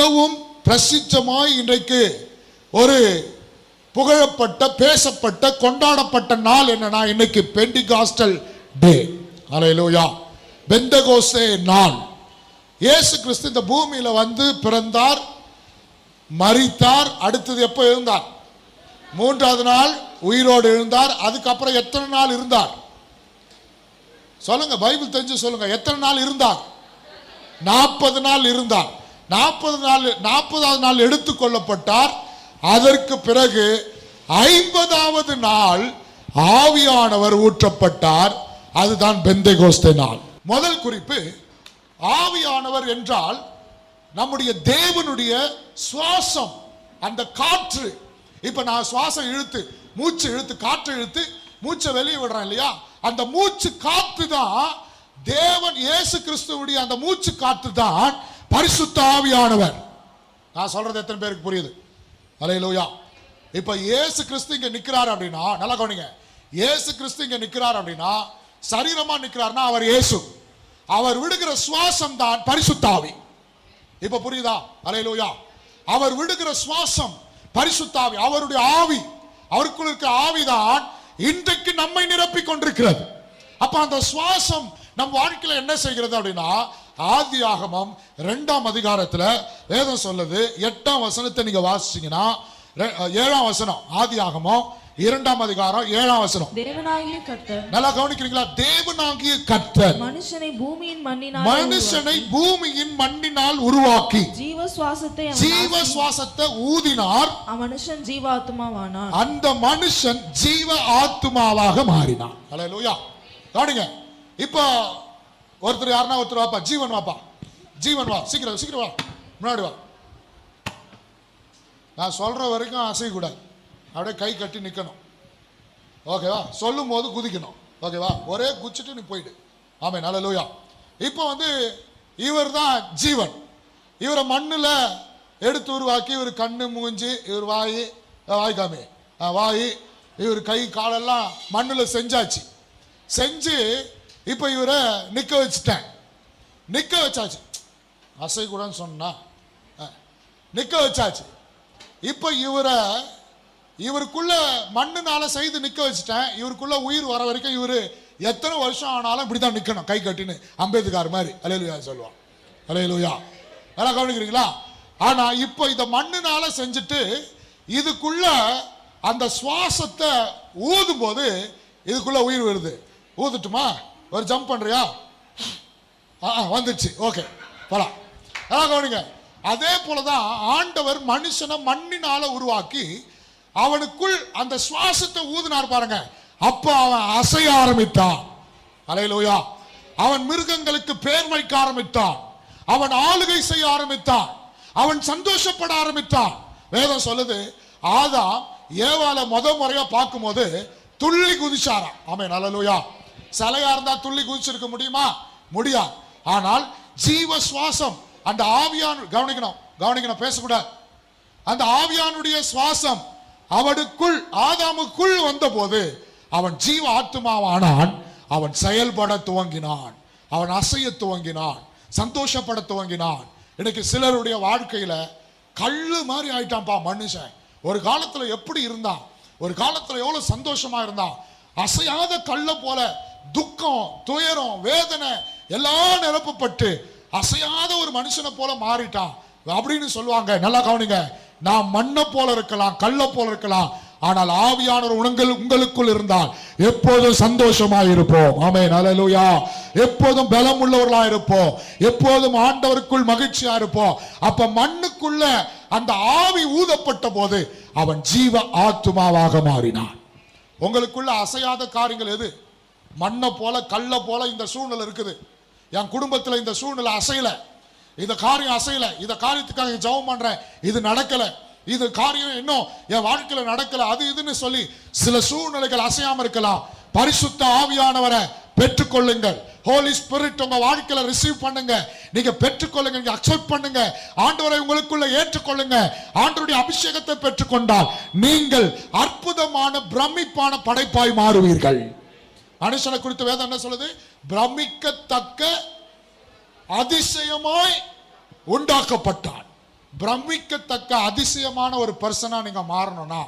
மிகவும் பிரசித்தமாய் இன்றைக்கு ஒரு புகழப்பட்ட, பேசப்பட்ட, கொண்டாடப்பட்ட நாள் என்னன்னா இன்னைக்கு பெண்டிகாஸ்டல் டே. அல்லேலூயா. பெந்தகோஸ்தே நாள். இயேசு கிறிஸ்து இந்த பூமியில வந்து பிறந்தார், மரித்தார், அடுத்தது எப்போ எழுந்தார்? மூன்றாவது நாள் உயிரோடு எழுந்தார். அதுக்கப்புறம் எத்தனை நாள் இருந்தார் சொல்லுங்க? பைபிள் தெரிஞ்சு சொல்லுங்க. எத்தனை நாள் இருந்தார்? 40 நாள் இருந்தார். 40வது நாள் எடுத்துக்கொள்ளப்பட்டார். அதற்கு பிறகு 50வது நாள் ஆவியானவர் ஊற்றப்பட்டார். அதுதான் பெந்தெகோஸ்தே நாள். முதல் குறிப்பு, ஆவியானவர் என்றால் நம்முடைய தேவனுடைய சுவாசம், அந்த காற்று. இப்ப நான் சுவாசம் இழுத்து, மூச்சு இழுத்து, காற்று இழுத்து மூச்சை வெளியே விடுறேன் இல்லையா? அந்த மூச்சு காத்து தான் தேவன். இயேசு கிறிஸ்துவுடைய அந்த மூச்சு காத்து தான் பரிசுத்த ஆவியானவர். நான் சொல்றது எத்தனை பேருக்கு புரியுது? அல்லேலூயா. இப்ப இயேசு கிறிஸ்து இங்க நிக்கிறார் அப்படின்னா, நல்லா கவனிங்க, இயேசு கிறிஸ்து இங்க நிக்கிறார் அப்படின்னா சரீரமா நிக்கிறார்னா அவர் இயேசு. அவர் விடுகிற சுவாசம் தான் பரிசுத்த ஆவி. இப்ப புரியுதா? அல்லேலூயா. அவர் விடுகிற சுவாசம் பரிசுத்த ஆவி. அவருடைய ஆவி, அவருக்குள் இருக்கிற ஆவிதான் இன்றைக்கு நம்மை நிரப்பிக் கொண்டிருக்கிறது. அப்ப அந்த சுவாசம் நம் வாழ்க்கையில என்ன செய்கிறது அப்படின்னா, ஆதியாகமம் 2ஆம் அதிகாரத்துல வேதம் சொல்லுது. 8ஆம் வசனத்தை நீங்க வாசிச்சீங்கன்னா 7ஆம் வசனம், ஆதியாகமம் 2ஆம் அதிகாரம் 7ஆம் வசனம். தேவனாகிய கர்த்தர், நல்லா கவனிக்கிறீங்களா? தேவனாகிய கர்த்தர் மனுஷனை பூமியின் மண்ணினால் உருவாக்கி ஜீவ சுவாசத்தை ஊதினார். மனுஷன் ஜீவாத்மாவானான். அந்த மனுஷன் ஜீவ ஆத்மாவாக மாறினான். அல்லேலூயா. கவனிங்க. இப்போ ஒருத்தர் யாருன்னா ஒருத்தர் வாப்பா, ஜீவன் வாப்பா, ஜீவன் வா, சீக்கிரம் சீக்கிரம் வா, முன்னாடி வா. நான் சொல்ற வரைக்கும் அசையக்கூடாது, அப்படியே கை கட்டி நிற்கணும். ஓகேவா? சொல்லும் போது குதிக்கணும். ஓகேவா? ஒரே குச்சிட்டு நீ போயிடு. ஆமென். அல்லேலூயா. இப்போ இவர் தான் ஜீவன். இவரை மண்ணில் எடுத்து உருவாக்கி, இவர் கண்ணு, மூஞ்சி, இவர் வாய் காமி, வாய், இவர் கை காலெல்லாம் மண்ணில் செஞ்சாச்சு. செஞ்சு இப்போ இவரை நிற்க வச்சுட்டேன். நிற்க வச்சாச்சு, அசைக்கூடாதுன்னு சொன்னா நிற்க வச்சாச்சு. இப்போ இவருக்குள்ள மண்ணுனால செய்து நிற்க வச்சுட்டேன். இவருக்குள்ள உயிர் வர வரைக்கும் இவர் எத்தனை வருஷம் ஆனாலும் இப்படிதான் நிற்கணும், கை கட்டின்னு, அம்பேத்கர் மாதிரி. அல்லேலூயா சொல்லுவான். அல்லேலூயா. நல்லா கவனிக்கிறீங்களா? ஆனா இப்போ இந்த மண்ணுனால செஞ்சுட்டு இதுக்குள்ள அந்த சுவாசத்தை ஊதும் போது இதுக்குள்ள உயிர் வருது. ஊதுட்டுமா? ஒரு ஜம்ப் பண்றியா? வந்துச்சு. ஓகே, போலாம். நல்லா கவனிங்க. அதே போலதான் ஆண்டவர் மனுஷனை மண்ணினால உருவாக்கி அவனுக்குள் அந்த சுவாசத்தை ஊதினார் பாருங்க. அப்ப அவன் அசைய ஆரம்பித்தான். அல்லேலூயா. அவன் மிருகங்களுக்கு பேர் வைக்க ஆரம்பித்தான். அவன் ஆளுகை செய்ய ஆரம்பித்தான். அவன் சந்தோஷப்பட ஆரம்பித்தான். வேதம் சொல்லுது, ஆதாம் ஏவாள முறையா பார்க்கும் போது துள்ளி குதிச்சாராம். ஆமென். அல்லேலூயா. சிலையா இருந்தா துள்ளி குதிச்சிருக்க முடியுமா? முடியாது. ஆனால் ஜீவ சுவாசம், அந்த ஆவியான, கவனிக்கணும், பேசக்கூடாது. அந்த ஆவியானுடைய சுவாசம் அவனுக்குள், ஆதாமுக்குள் வந்த போது அவன் ஜீவ ஆத்மாவானான். அவன் செயல்பட துவங்கினான், அவன் அசைய துவங்கினான், சந்தோஷப்பட துவங்கினான். இன்னைக்கு சிலருடைய வாழ்க்கையில கல்லு மாதிரி ஆயிட்டான்பா மனுஷன். ஒரு காலத்துல எப்படி இருந்தான், ஒரு காலத்துல எவ்வளவு சந்தோஷமா இருந்தான். அசையாத கல்ல போல துக்கம், துயரம், வேதனை எல்லாம் நிரப்பப்பட்டு அசையாத ஒரு மனுஷனை போல மாறிட்டான் அப்படின்னு சொல்லுவாங்க. நல்லா கவனிங்க. நாம் மண்ணை போல இருக்கலாம், கல்ல போல இருக்கலாம், ஆனால் ஆவியானவர் உங்களுக்குள் இருந்தால் எப்போதும் சந்தோஷமா இருப்போம். ஆமென். அல்லேலூயா. எப்போதும் பலம் உள்ளவர்களா இருப்போம், எப்போதும் ஆண்டவருக்குள் மகிழ்ச்சியா இருப்போம். அப்ப மண்ணுக்குள்ள அந்த ஆவி ஊதப்பட்ட போது அவன் ஜீவ ஆத்மாவாக மாறினான். உங்களுக்குள்ள அசையாத காரியங்கள் எது? மண்ணை போல, கல்ல போல இந்த சூழ்நிலை இருக்குது. என் குடும்பத்துல இந்த சூழ்நிலை அசையல, இந்த காரியம் அசையல, இந்த காரியத்துக்காக ஜெபம் பண்றேன், இது நடக்கல, இது காரியம் இன்னும் என் வாழ்க்கையில நடக்கல, அது இதுன்னு சொல்லி சில சூழ்நிலைகள் அசையாம இருக்கலாம். பரிசுத்த ஆவியானவரை பெற்றுக்கொள்ளுங்கள். ஹோலி ஸ்பிரிட் உங்க வாழ்க்கையில ரிசீவ் பண்ணுங்க. நீங்க பெற்றுக்கொள்ளுங்க, நீங்க அக்செப்ட் பண்ணுங்க. ஆண்டவரை உங்களுக்குள்ள ஏற்றுக்கொள்ளுங்க. ஆண்டவருடைய அபிஷேகத்தை பெற்றுக்கொண்டால் நீங்கள் அற்புதமான பிரமிப்பான படைப்பாய் மாறுவீர்கள். மனுஷனை குறித்து வேதம் என்ன சொல்லுது? பிரமிக்கத்தக்க அதிசயமாய் உண்டாக்கப்பட்டான். பிரமிக்கத்தக்க அதிசயமான ஒரு பர்சனா நீங்க மாறணும்னா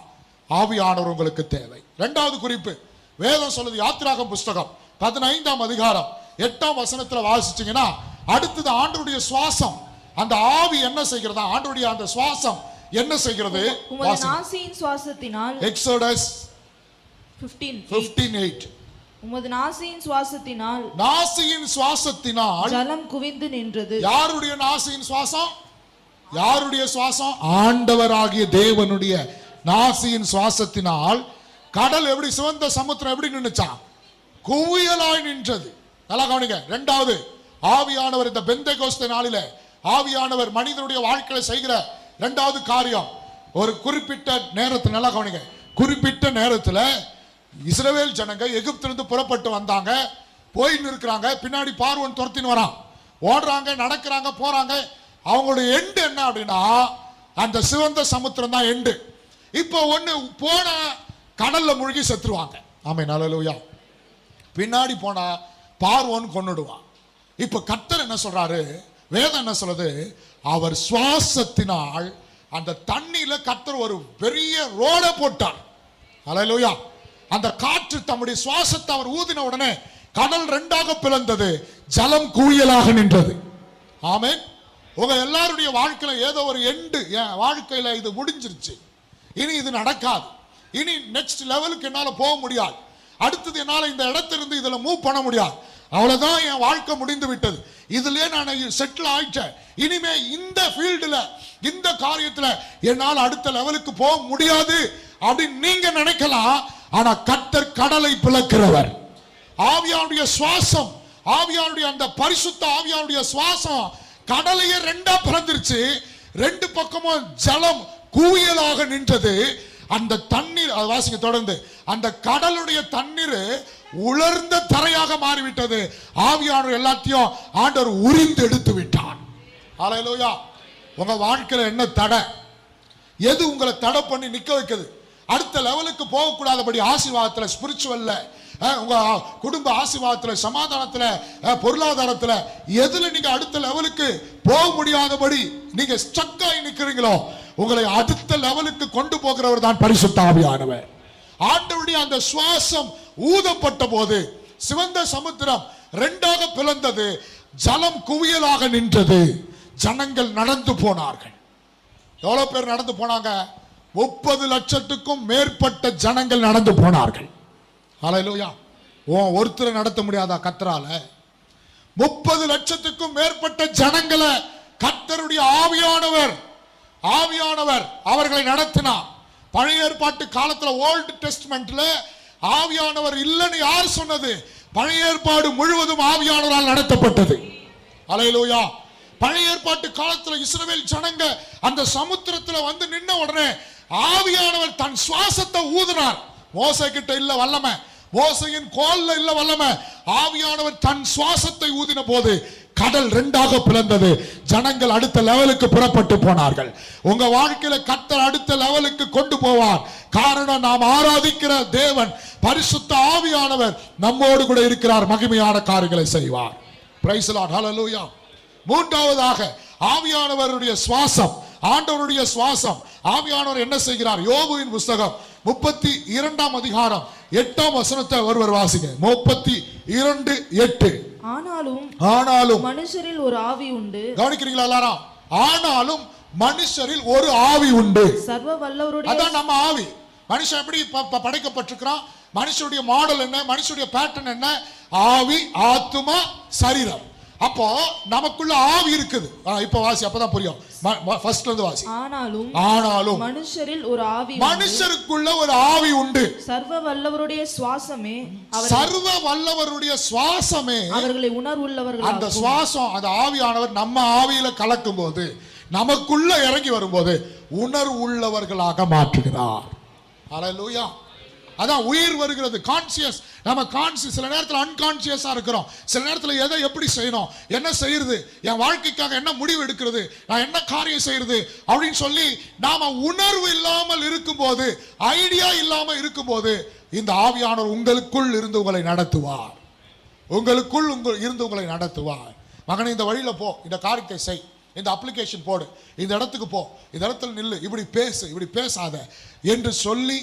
ஆவியானவர் உங்களுக்கு தேவை. இரண்டாவது குறிப்பு, வேதம் சொல்லுது, யாத்திராகமம் புஸ்தகம் 15ஆம் அதிகாரம் 8ஆம் வசனத்துல வாசிச்சீங்கன்னா, அடுத்தது ஆண்டவருடைய சுவாசம், அந்த ஆவி என்ன செய்கிறதா, ஆண்டவருடைய அந்த சுவாசம் என்ன செய்கிறது? உமது நாசியின் சுவாசத்தினால், எக்ஸோடஸ் 15:8, உமது நாசியின் சுவாசத்தினால், நாசியின் சுவாசத்தினால் ஜலம் குவிந்து நின்றது. யாருடைய நாசியின் சுவாசம்? யாருடைய சுவாசம்? ஆண்டவராகிய தேவனுடைய நாசியின் சுவாசத்தினால் கடல் எப்படி, சிவந்த சமுத்திரம் எப்படி நின்னுச்சான்? குவியலாய் நின்றது. நல்லா கவனிங்க. இரண்டாவது, ஆவியானவர் இந்த பெந்தெகோஸ்தே நாளில ஆவியானவர் மனிதனுடைய வாழ்க்கையில செய்கிற இரண்டாவது காரியம், ஒரு குறிப்பிட்ட நேரத்தில், நல்லா கவனிங்க, குறிப்பிட்ட நேரத்தில் இஸ்ரவேல் ஜனங்க எகிப்திலிருந்து புறப்பட்டு வந்தாங்க, போயின்னு இருக்கிறாங்க, பின்னாடி பார்வோன் துரத்தின்னு வரான், ஓடுறாங்க, நடக்கிறாங்க, போறாங்க. அவங்களுடைய எண்டு என்ன அப்படின்னா, அந்த சிவந்த சமுத்திரம் தான் எண்டு. இப்போ ஒண்ணு போன கடல்ல மூழ்கி செத்துருவாங்க. ஆமென், அல்லேலூயா. பின்னாடி போனா பார்வோன் கொன்னுடுவான். இப்ப கர்த்தர் என்ன சொல்றாரு, வேதம் என்ன சொல்றது, அவர் சுவாசத்தினால் அந்த தண்ணியில கர்த்தர் ஒரு பெரிய ரோட போட்டார். அல்லேலூயா. அந்த காற்று தம்முடைய சுவாசத்தை அவர் ஊதின உடனே கடல் ரெண்டாக பிளந்தது, ஜலம் குவியலாக நின்றது. ஆமென். உங்க எல்லாருடைய வாழ்க்கையில ஏதோ ஒரு எண்டு, என் வாழ்க்கையில இது முடிஞ்சிருச்சு, இனி இது நடக்காது, இனி நெக்ஸ்ட் லெவலுக்கு என்னால போக முடியாது, அடுத்தது என்னால இந்த இடத்திலிருந்து இதுல மூவ் பண்ண முடியாது, அவ்வளவுதான், என் வாழ்க்கை முடிந்து விட்டது, இதுலயே நான் செட்டில் ஆயிட்டேன், இனிமே இந்த ஃபீல்டுல இந்த காரியத்துல என்னால் அடுத்த லெவலுக்கு போக முடியாது அப்படின்னு நீங்க நினைக்கலாம். ஆனா கர்த்தர் கடலை பிளக்கிறவர். ஆவியானுடைய சுவாசம், ஆவியானுடைய அந்த பரிசுத்த ஆவியானுடைய சுவாசம் கடலையே ரெண்டா பிளந்துருச்சு, ரெண்டு பக்கமும் ஜலம் குவியலாக நின்றது. அந்த தண்ணீர், வாசிங்க தொடர்ந்து, அந்த கடலுடைய தண்ணீர் உலர்ந்த தரையாக மாறிவிட்டது. ஆவியானவர் எல்லாத்தையும் ஆண்டவர் உரிந்து எடுத்து விட்டார். அல்லேலூயா. உங்க வாழ்க்கையில என்ன தடை, எது உங்களை தடை பண்ணி நிக்க வைக்குது, அடுத்த லெவலுக்கு போகக்கூடாதபடி ஆசீர்வாதத்துல, ஸ்பிரிச்சுவல்ல, உங்க குடும்ப ஆசீர்வாதத்துல, சமாதானத்துல, பொருளாதாரத்துல, எதுல நீங்க அடுத்த லெவலுக்கு போக முடியாதபடி நீங்க ஸ்டக் ஆகி நிக்கிறீங்களோ, உங்களை அடுத்த லெவலுக்கு கொண்டு போகிறவர் தான் பரிசுத்த ஆவியானவர். ஆண்டவருடைய அந்த சுவாசம் ஊதப்பட்ட போது சிவந்த சமுத்திரம் ரெண்டாக பிளந்தது, ஜலம் குவியலாக நின்றது, ஜனங்கள் நடந்து போனார்கள். எவ்வளவு பேர் நடந்து போனாங்க? 30 லட்சத்துக்கும் மேற்பட்ட ஜனங்கள் நடந்து போனார்கள். அல்லேலூயா. ஒருத்தரை நடத்த முடியாதா கர்த்தரால? 30 லட்சத்துக்கும் மேற்பட்ட ஜனங்களை கர்த்தருடைய ஆவியானவர் அவர்களை நடத்தினார். பழைய ஏற்பாட்டு காலத்துல, ஓல்டு டெஸ்ட்மெண்ட்ல ஆவியானவர் இல்லைன்னு யார் சொன்னது? பழைய ஏற்பாடு முழுவதும் ஆவியானவரால் நடத்தப்பட்டது. அல்லேலூயா. பழைய ஏற்பாட்டு காலத்துல இஸ்ரவேல் ஜனங்க அந்த சமுத்திரத்துல வந்து நின்ன உடனே ஆவியானவர் தன் சுவாசத்தை ஊதினார். மோசே கிட்ட இல்ல வல்லமை, மோசையின் கோல்ல இல்ல வல்லமை, ஆவியானவர் தன் சுவாசத்தை ஊதின போது கடல் ரெண்டாக பிளந்தது, ஜனங்கள் அடுத்த லெவலுக்கு புறப்பட்டு போனார்கள். உங்க வாழ்க்கையில கர்த்தர் அடுத்த லெவலுக்கு கொண்டு போவார். காரணம், நாம் ஆராதிக்கிற தேவன் பரிசுத்த ஆவியானவர் நம்மோடு கூட இருக்கிறார், மகிமையான காரியங்களை செய்வார். Praise the lord. ஹல்லேலூயா. மூன்றாவதாக ஆவியானவருடைய சுவாசம், ஆண்டவருடைய சுவாசம். ஆவியானவர் என்ன செய்கிறார்? யோபுவின் புஸ்தகம் 32ஆம் அதிகாரம் 8ஆம் வசனத்தை ஒருவர் வாசிங்க. 32:8. ஆனாலும் மனுஷரில் ஒரு ஆவி உண்டு. கவனிக்கிறீங்களா எல்லாரும்? ஆனாலும் மனுஷரில் ஒரு ஆவி உண்டு. சர்வ வல்லவருடைய, அதான் நம்ம ஆவி. மனுஷன் எப்படி படைக்கப்பட்டிருக்கிறான்? மனுஷனுடைய மாடல் என்ன? மனுஷனுடைய பேட்டர்ன் என்ன? ஆவி, ஆத்துமா, சரீரம். அப்போ நமக்குள்ள ஆவி இருக்குது. இப்ப வாசி, அப்பதான் புரியும். ஃபர்ஸ்ட்ல இருந்து வாசி. ஆனாலும் மனுஷரில் ஒரு ஆவி, மனுஷருக்குள்ள ஒரு ஆவி உண்டு. சர்வ வல்லவருடைய சுவாசமே, சர்வ வல்லவருடைய சுவாசமே அவர்களை உணர்வுள்ளவர்கள். அந்த சுவாசம், அந்த ஆவியானவர் நம்ம ஆவியில கலக்கும் போது, நமக்குள்ள இறங்கி வரும்போது உணர்வு உள்ளவர்களாக மாற்றுகிறார். அல்லேலூயா. அதான் உயிர் வருகிறது, கான்சியஸ். நம்ம கான்சியஸ், சில நேரத்தில் அன்கான்சியஸா இருக்கிறோம். சில நேரத்தில் எதை எப்படி செய்யணும், என்ன செய்யறது, என் வாழ்க்கைக்காக என்ன முடிவு எடுக்கிறது, நான் என்ன காரியம் செய்யறது அப்படின்னு சொல்லி நாம உணர்வு இல்லாமல் இருக்கும்போது, ஐடியா இல்லாமல் இருக்கும்போது, இந்த ஆவியானவர் உங்களுக்குள் இருந்து உங்களை நடத்துவார். உங்களுக்குள் இருந்து உங்களை நடத்துவார். மகனே, இந்த வழியில போ, இந்த காரியத்தை செய், இந்த அப்ளிகேஷன் போடு, இந்த இடத்துக்கு போ, இந்த இடத்துல நில்லு, இப்படி பேசு, இப்படி பேசாத என்று சொல்லி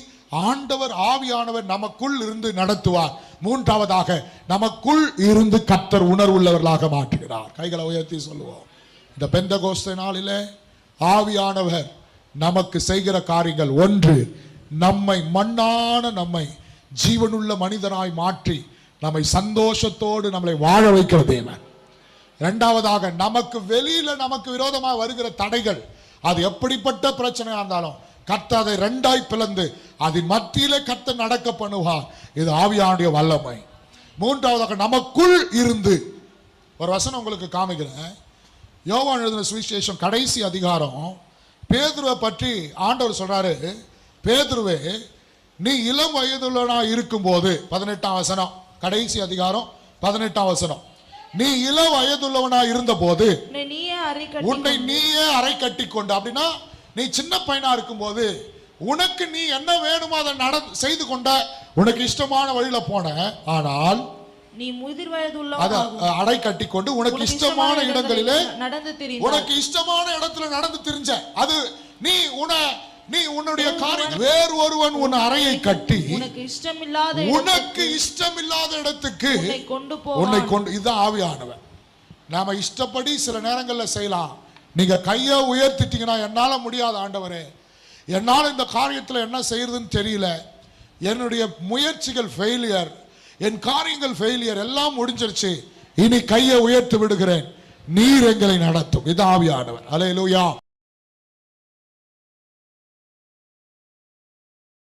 ஆண்டவர் ஆவியானவர் நமக்குள் இருந்து நடத்துவார். மூன்றாவதாக நமக்குள் இருந்து கர்த்தர் உணர்வுள்ளவர்களாக மாற்றுகிறார். கைகளை உயர்த்தி சொல்லுவோம். இந்த பெந்தகோஸ்தே நாளிலே ஆவியானவர் நமக்கு செய்கிற காரியங்கள், ஒன்று, நம்மை மண்ணான நம்மை ஜீவனுள்ள மனிதனாய் மாற்றி நம்மை சந்தோஷத்தோடு நம்மளை வாழ வைக்கிற தேவன். இரண்டாவதாக நமக்கு வெளியில நமக்கு விரோதமாக வருகிற தடைகள், அது எப்படிப்பட்ட பிரச்சனையா இருந்தாலும் கர்த்தர் அதை ரெண்டாய் பிளந்து அதன் மத்தியிலே கர்த்தர் நடக்க பண்ணுவார். இது ஆவியானுடைய வல்லமை. மூன்றாவதாக நமக்குள் இருந்து, ஒரு வசனம் உங்களுக்கு காமிக்கிறேன். யோவான் எழுதின சுவிசேஷம் கடைசி அதிகாரம், பேதுருவை பற்றி ஆண்டவர் சொல்றாரு, பேதுருவே நீ இளம் வயதுள்ளவனா இருக்கும்போது, 18ஆம் வசனம், கடைசி அதிகாரம் 18ஆம் வசனம், நீ இளம் வயதுள்ளவனா இருந்த போது உன்னை நீயே அரை கட்டி கொண்டு. அப்படின்னா நீ சின்ன பையனா இருக்கும்போது உனக்கு நீ என்ன வேணுமோ அதை செய்து கொண்ட, உனக்கு இஷ்டமான வழியில போன. ஆனால் நீ முதிர் வயதுள்ள அடை கட்டி கொண்டு உனக்கு இஷ்டமான இடங்களிலே நடந்து திரிந்த, உனக்கு இஷ்டமான இடத்துல நடந்து திரிஞ்ச, அது நீ உன்னுடைய காரியம். வேறு ஒருவன் உன் அறையை கட்டி உனக்கு இஷ்டமில்லாத இடத்துக்கு உன்னை கொண்டு. இதுதான் ஆவியானவன். நாம இஷ்டப்படி சில நேரங்களில் செய்யலாம். நீங்க கையை உயர்த்திட்டீங்கன்னா, என்னால முடியாது ஆண்டவரே, என்னால இந்த காரியத்தில் என்ன செய்யறதுன்னு தெரியல, என்னுடைய முயற்சிகள் ஃபெயிலியர், என் காரியங்கள் ஃபெயிலியர், எல்லாம் முடிஞ்சிருச்சு, இனி கையை உயர்த்தி விடுகிறேன், நீர் எங்களை நடத்தும். இது ஆவியானவர். அல்லேலூயா.